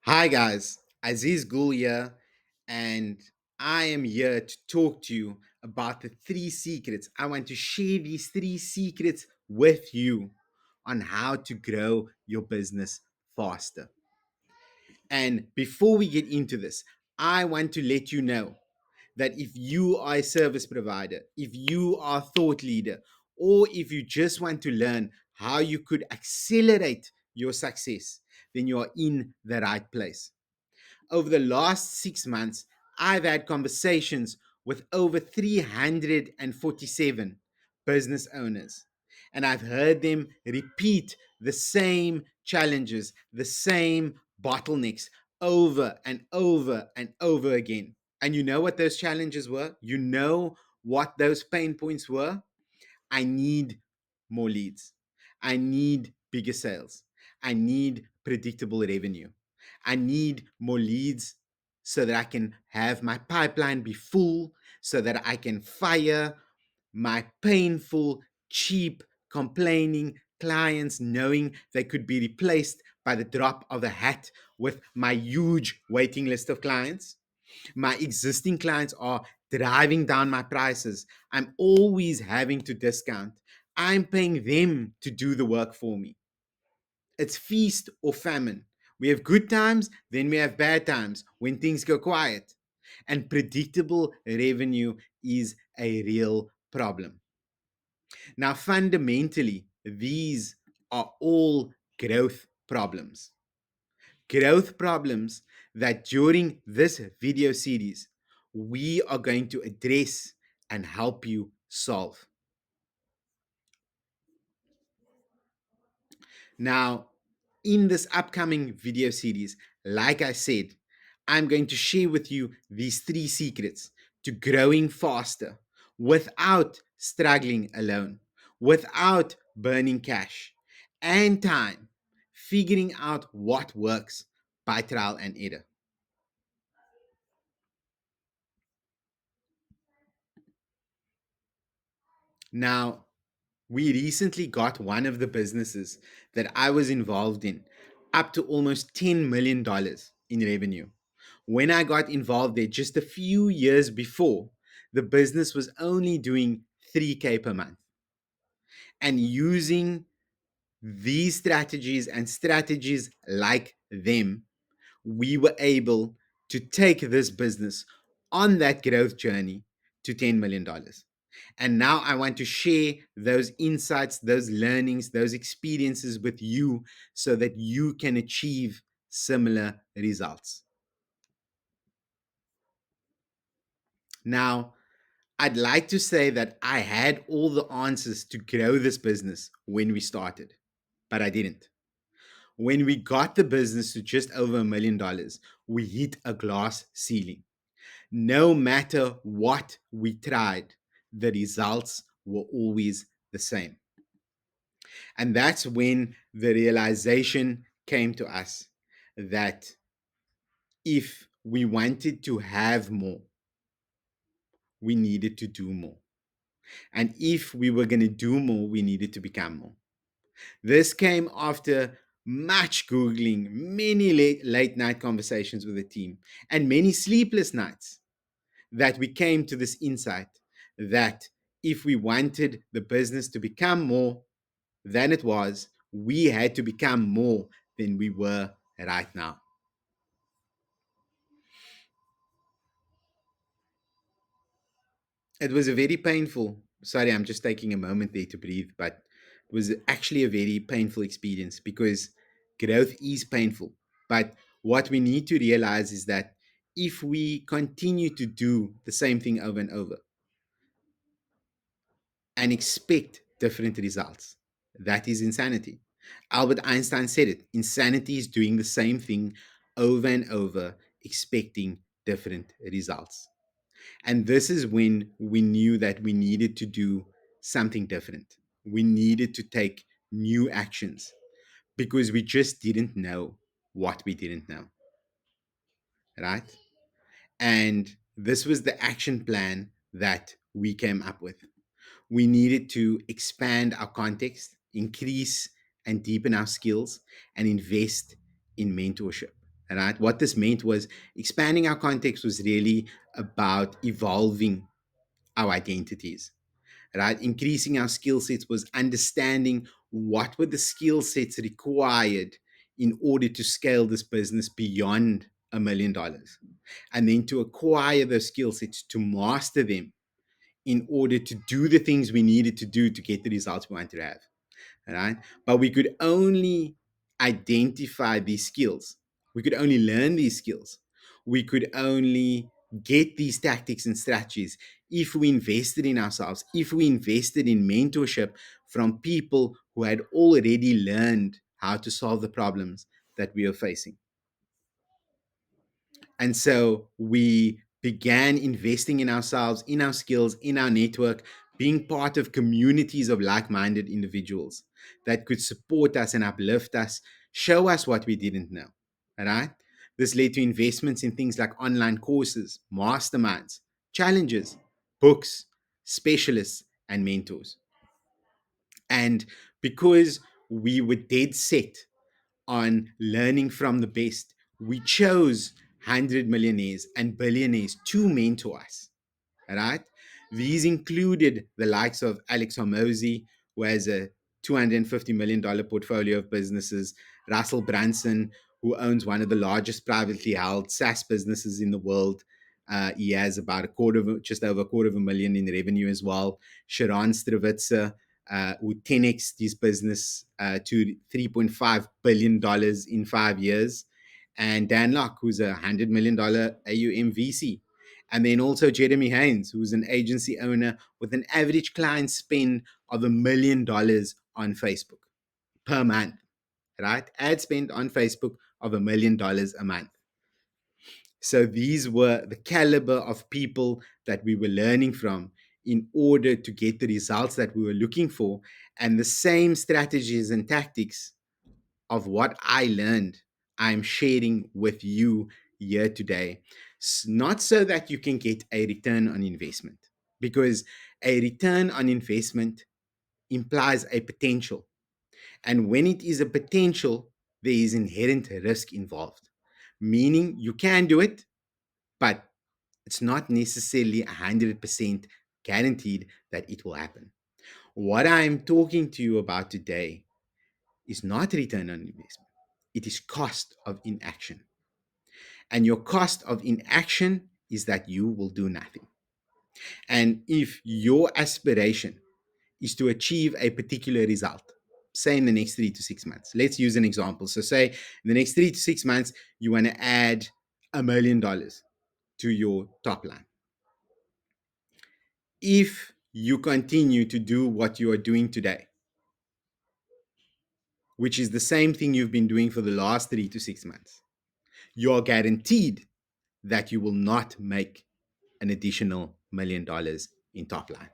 Hi guys, Aziz Gul here, and I am here to talk to you about the three secrets. I want to share these three secrets with you on how to grow your business faster. And before we get into this, I want to let you know that if you are a service provider, if you are a thought leader, or if you just want to learn how you could accelerate your success, then you are in the right place. Over the last 6 months, I've had conversations with over 347 business owners, and I've heard them repeat the same challenges, the same bottlenecks over and over and over again. And you know what those challenges were? You know what those pain points were? I need more leads. I need bigger sales. I need predictable revenue. I need more leads so that I can have my pipeline be full, so that I can fire my painful, cheap, complaining clients, knowing they could be replaced by the drop of a hat with my huge waiting list of clients. My existing clients are driving down my prices. I'm always having to discount. I'm paying them to do the work for me. It's feast or famine. We have good times, then we have bad times when things go quiet. And predictable revenue is a real problem. Now, fundamentally, these are all growth problems. Growth problems that during this video series we are going to address and help you solve. Now, in this upcoming video series, like I said, I'm going to share with you these three secrets to growing faster without struggling alone, without burning cash and time, figuring out what works by trial and error. Now, we recently got one of the businesses that I was involved in up to almost $10 million in revenue. When I got involved there just a few years before, the business was only doing 3K per month. And using these strategies and strategies like them, we were able to take this business on that growth journey to $10 million. And now I want to share those insights, those learnings, those experiences with you so that you can achieve similar results. Now, I'd like to say that I had all the answers to grow this business when we started, but I didn't. When we got the business to just over $1 million, we hit a glass ceiling. No matter what we tried, the results were always the same. And that's when the realization came to us that if we wanted to have more, we needed to do more. And if we were going to do more, we needed to become more. This came after much Googling, many late night conversations with the team, and many sleepless nights that we came to this insight that if we wanted the business to become more than it was, we had to become more than we were right now. It was a very painful, sorry, I'm just taking a moment there to breathe, but it was actually a very painful experience because growth is painful. But what we need to realize is that if we continue to do the same thing over and over, and expect different results. That is insanity. Albert Einstein said it. Insanity is doing the same thing over and over, expecting different results. And this is when we knew that we needed to do something different. We needed to take new actions because we just didn't know what we didn't know, right? And this was the action plan that we came up with. We needed to expand our context, increase and deepen our skills, and invest in mentorship. Right? What this meant was expanding our context was really about evolving our identities, right? Increasing our skill sets was understanding what were the skill sets required in order to scale this business beyond $1 million. And then to acquire those skill sets, to master them in order to do the things we needed to do to get the results we wanted to have, right? But we could only identify these skills. We could only learn these skills. We could only get these tactics and strategies if we invested in ourselves, if we invested in mentorship from people who had already learned how to solve the problems that we are facing. And so we began investing in ourselves, in our skills, in our network, being part of communities of like minded individuals that could support us and uplift us, show us what we didn't know. All right. This led to investments in things like online courses, masterminds, challenges, books, specialists, and mentors. And because we were dead set on learning from the best, we chose 100 millionaires and billionaires to mentor us. Right? These included the likes of Alex Hormozy, who has a $250 million portfolio of businesses, Russell Brunson, who owns one of the largest privately held SaaS businesses in the world. He has about just over a quarter of a million in revenue as well. Sharon Stravitsa, who 10x his business to $3.5 billion in 5 years. And Dan Locke, who's a $100 million AUM VC. And then also Jeremy Haynes, who's an agency owner with an average client spend of $1 million on Facebook per month, right? Ad spend on Facebook of $1 million a month. So these were the caliber of people that we were learning from in order to get the results that we were looking for. And the same strategies and tactics of what I learned, I'm sharing with you here today. Not so that you can get a return on investment, because a return on investment implies a potential. And when it is a potential, there is inherent risk involved, meaning you can do it, but it's not necessarily 100% guaranteed that it will happen. What I'm talking to you about today is not return on investment. It is cost of inaction. And your cost of inaction is that you will do nothing. And if your aspiration is to achieve a particular result, say in the next 3 to 6 months, let's use an example. So, say in the next 3 to 6 months, you want to add $1 million to your top line. If you continue to do what you are doing today, which is the same thing you've been doing for the last 3 to 6 months, you're guaranteed that you will not make an additional $1 million in top line.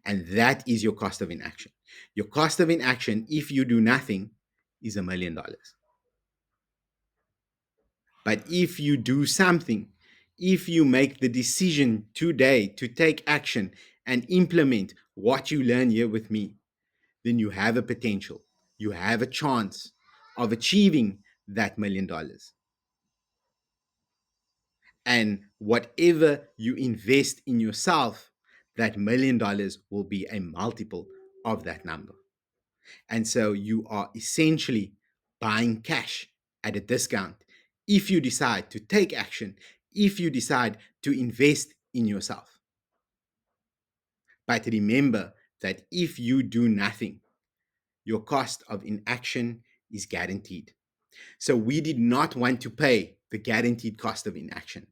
And that is your cost of inaction. Your cost of inaction, if you do nothing, is $1 million. But if you do something, if you make the decision today to take action and implement what you learn here with me, then you have a potential. You have a chance of achieving that $1 million. And whatever you invest in yourself, that $1 million will be a multiple of that number. And so you are essentially buying cash at a discount if you decide to take action, if you decide to invest in yourself. But remember that if you do nothing, your cost of inaction is guaranteed. So we did not want to pay the guaranteed cost of inaction.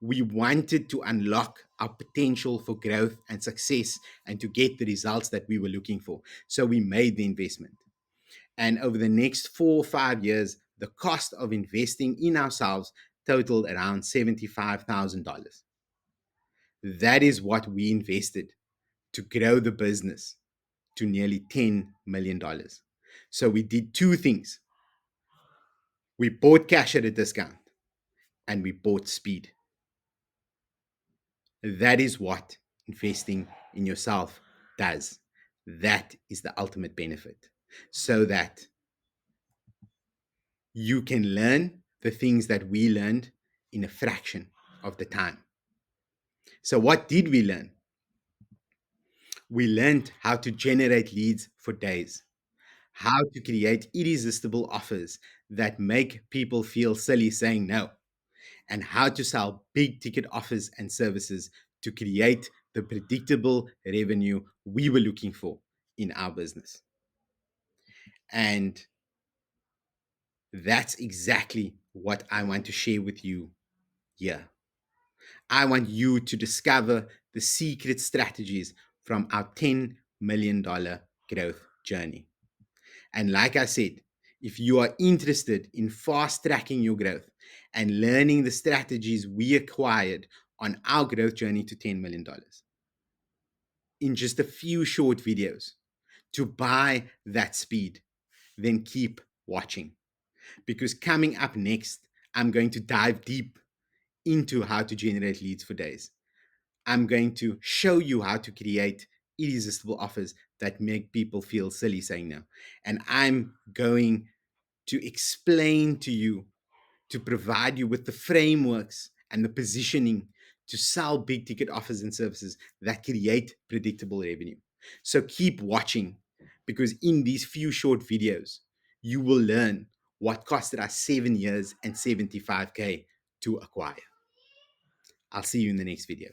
We wanted to unlock our potential for growth and success and to get the results that we were looking for. So we made the investment. And over the next 4 or 5 years, the cost of investing in ourselves totaled around $75,000. That is what we invested to grow the business to nearly $10 million. So we did two things: we bought cash at a discount and we bought speed. That is what investing in yourself does. That is the ultimate benefit, so that you can learn the things that we learned in a fraction of the time. So, what did we learn? We learned how to generate leads for days, how to create irresistible offers that make people feel silly saying no, and how to sell big ticket offers and services to create the predictable revenue we were looking for in our business. And that's exactly what I want to share with you here. I want you to discover the secret strategies from our $10 million growth journey. And like I said, if you are interested in fast tracking your growth and learning the strategies we acquired on our growth journey to $10 million in just a few short videos to buy that speed, then keep watching. Because coming up next, I'm going to dive deep into how to generate leads for days. I'm going to show you how to create irresistible offers that make people feel silly saying no. And I'm going to explain to you, to provide you with the frameworks and the positioning to sell big ticket offers and services that create predictable revenue. So keep watching, because in these few short videos, you will learn what costed us 7 years and 75K to acquire. I'll see you in the next video.